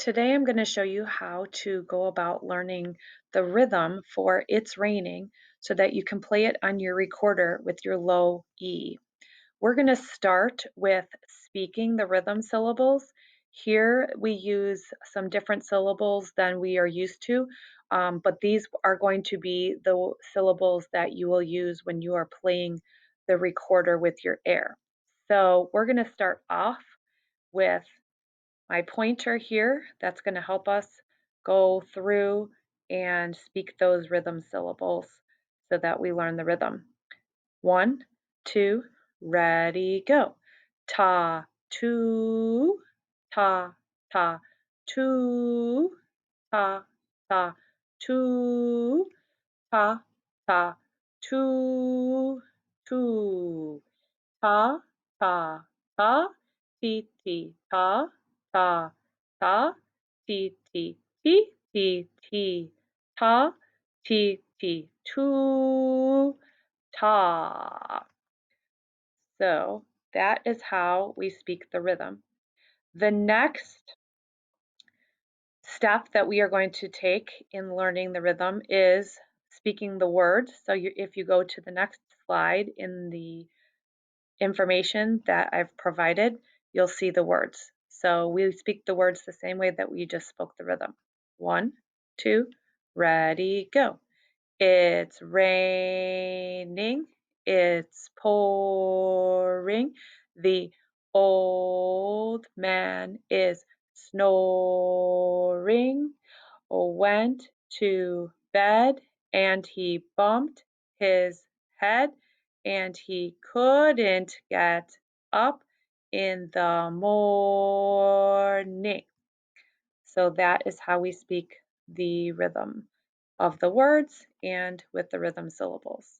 Today I'm going to show you how to go about learning the rhythm for It's Raining so that you can play it on your recorder with your low E. We're going to start with speaking the rhythm syllables. Here we use some different syllables than we are used to, but these are going to be the syllables that you will use when you are playing the recorder with your air. So we're going to start off with my pointer here. That's going to help us go through and speak those rhythm syllables so that we learn the rhythm. 1, 2, ready, go. Ta, two, ta, ta, two, ta, ta, two, ta, ta, two, two. Ta, ta, ta, ti, ti, ta, ta, ta, ti, ti, ti, ti, ti, ta, ti, ti, tu, ta. So that is how we speak the rhythm. The next step that we are going to take in learning the rhythm is speaking the words. So if you go to the next slide in the information that I've provided, you'll see the words. So we speak the words the same way that we just spoke the rhythm. 1, 2, ready, go. It's raining, it's pouring, the old man is snoring, went to bed and he bumped his head and he couldn't get up in the morning. So that is how we speak the rhythm of the words and with the rhythm syllables.